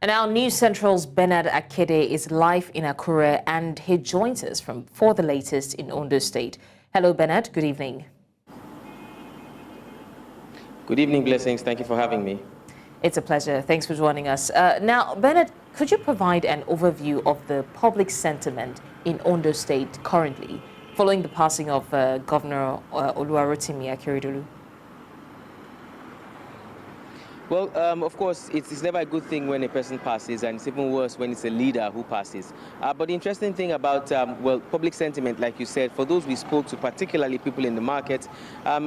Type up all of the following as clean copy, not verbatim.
And our News Central's Bernard Akeredolu is live in Akure, and he joins us for the latest in Ondo State. Hello, Bernard. Good evening. Good evening, Blessings. Thank you for having me. It's a pleasure. Thanks for joining us. Now, Bernard, could you provide an overview of the public sentiment in Ondo State currently, following the passing of Governor Rotimi Akeredolu? Well, of course, it's never a good thing when a person passes, and it's even worse when it's a leader who passes. But the interesting thing about, public sentiment, like you said, for those we spoke to, particularly people in the market,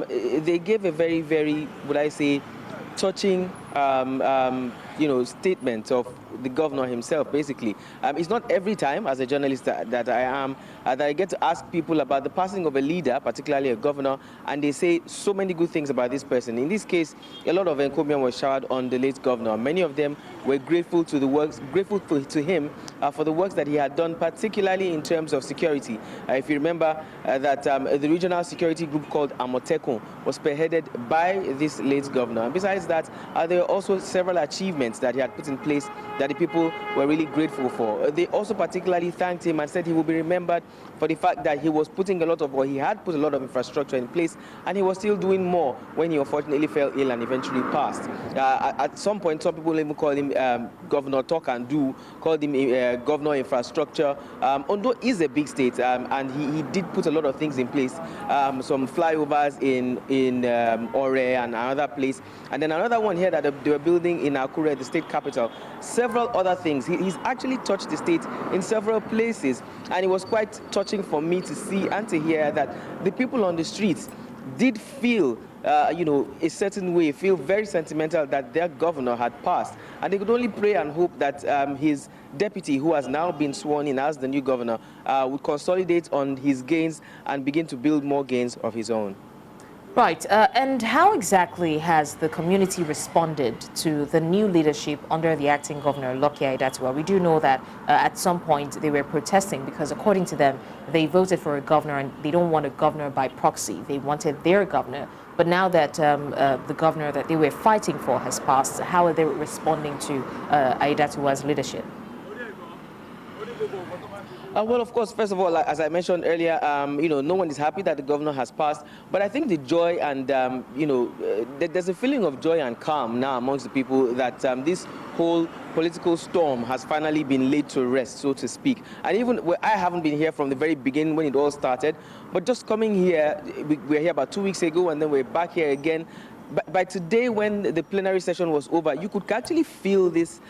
they gave a very, very, would I say, touching, statement of the governor himself, basically. It's not every time, as a journalist that I am, that I get to ask people about the passing of a leader, particularly a governor, and they say so many good things about this person. In this case, a lot of encomium was showered on the late governor. Many of them were grateful to the works, to him for the works that he had done, particularly in terms of security. If you remember that the regional security group called Amotekun was spearheaded by this late governor. And besides that, there were also several achievements that he had put in place that the people were really grateful for. They also particularly thanked him and said he will be remembered for the fact that he was putting a lot of, or he had put a lot of infrastructure in place, and he was still doing more when he unfortunately fell ill and eventually passed. At some point, some people even called him Governor Talk and Do, called him Governor Infrastructure. Ondo is a big state, and he did put a lot of things in place, some flyovers in Ore and another place, and then another one here that they were building in Akure, the state capital. Several other things. He's actually touched the state in several places, and it was quite touching for me to see and to hear that the people on the streets did feel a certain way, feel very sentimental that their governor had passed. And they could only pray and hope that his deputy, who has now been sworn in as the new governor, would consolidate on his gains and begin to build more gains of his own. Right. And how exactly has the community responded to the new leadership under the acting governor, Lucky Aiyedatiwa? We do know that at some point they were protesting because, according to them, they voted for a governor and they don't want a governor by proxy. They wanted their governor. But now that the governor that they were fighting for has passed, how are they responding to Aiyedatiwa's leadership? Well, of course, first of all, as I mentioned earlier, no one is happy that the governor has passed. But I think the joy and, there's a feeling of joy and calm now amongst the people that this whole political storm has finally been laid to rest, so to speak. And even I haven't been here from the very beginning when it all started, but just coming here, we were here about 2 weeks ago, and then we're back here again. By today, when the plenary session was over, you could actually feel this,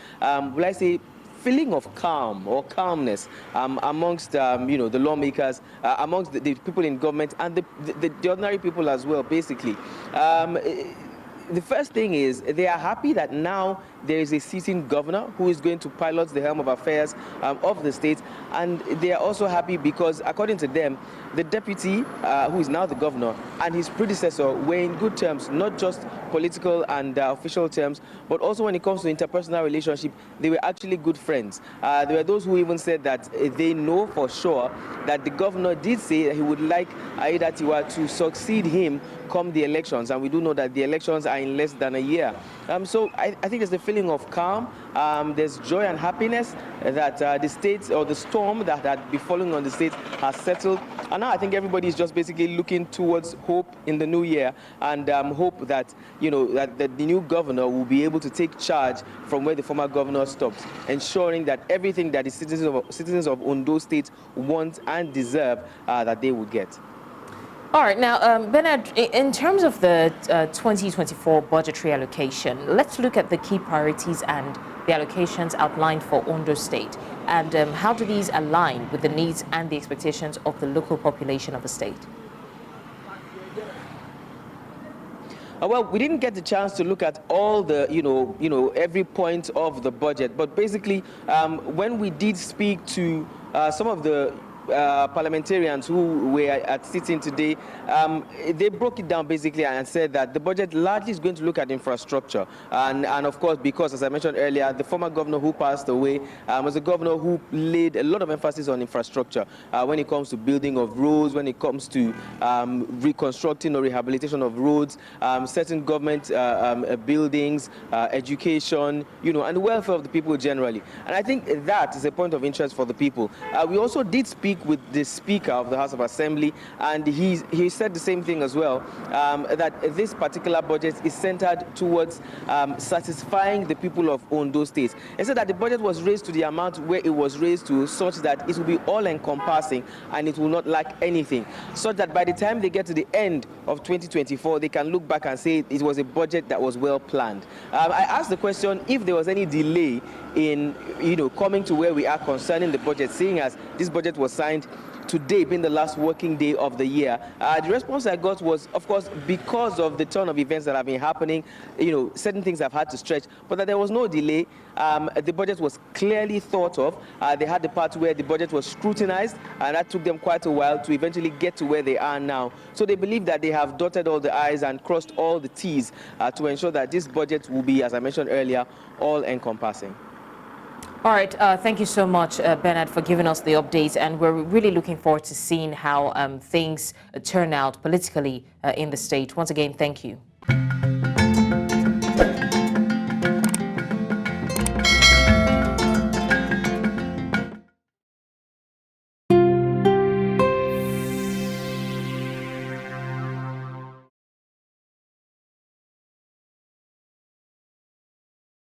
feeling of calm or calmness amongst the lawmakers, amongst the people in government, and the ordinary people as well, basically. The first thing is they are happy that now there is a sitting governor who is going to pilot the helm of affairs of the state, and they are also happy because, according to them, the deputy, who is now the governor, and his predecessor were in good terms, not just political and official terms, but also when it comes to interpersonal relationship, they were actually good friends. There were those who even said that they know for sure that the governor did say that he would like Aiyedatiwa to succeed him come the elections, and we do know that the elections are in less than a year. So I think there's a feeling of calm, there's joy and happiness that the state, or the storm that had befallen on the state, has settled. And now I think everybody is just basically looking towards hope in the new year, and hope that, that the new governor will be able to take charge from where the former governor stopped, ensuring that everything that the citizens of Ondo State want and deserve, that they would get. All right. Now, Bernard, in terms of the 2024 budgetary allocation, let's look at the key priorities and the allocations outlined for Ondo State. And how do these align with the needs and the expectations of the local population of the state? Well, we didn't get the chance to look at all the, every point of the budget. But basically, when we did speak to some of the parliamentarians who were at sitting today, they broke it down basically and said that the budget largely is going to look at infrastructure. And of course, because, as I mentioned earlier, the former governor who passed away was a governor who laid a lot of emphasis on infrastructure when it comes to building of roads, when it comes to reconstructing or rehabilitation of roads, certain government buildings, education, and the welfare of the people generally. And I think that is a point of interest for the people. We also did speak with the Speaker of the House of Assembly, and he said the same thing as well, that this particular budget is centered towards satisfying the people of Ondo State. He said that the budget was raised to the amount where it was raised to, such that it will be all-encompassing and it will not lack anything, such that by the time they get to the end of 2024, they can look back and say it was a budget that was well planned. I asked the question if there was any delay in coming to where we are concerning the budget, seeing as this budget was signed today being the last working day of the year. The response I got was, of course, because of the turn of events that have been happening, certain things have had to stretch, but that there was no delay. The budget was clearly thought of. They had the part where the budget was scrutinized, and that took them quite a while to eventually get to where they are now. So they believe that they have dotted all the I's and crossed all the T's to ensure that this budget will be, as I mentioned earlier, all-encompassing. All right, thank you so much, Bernard, for giving us the updates, and we're really looking forward to seeing how things turn out politically in the state. Once again, thank you.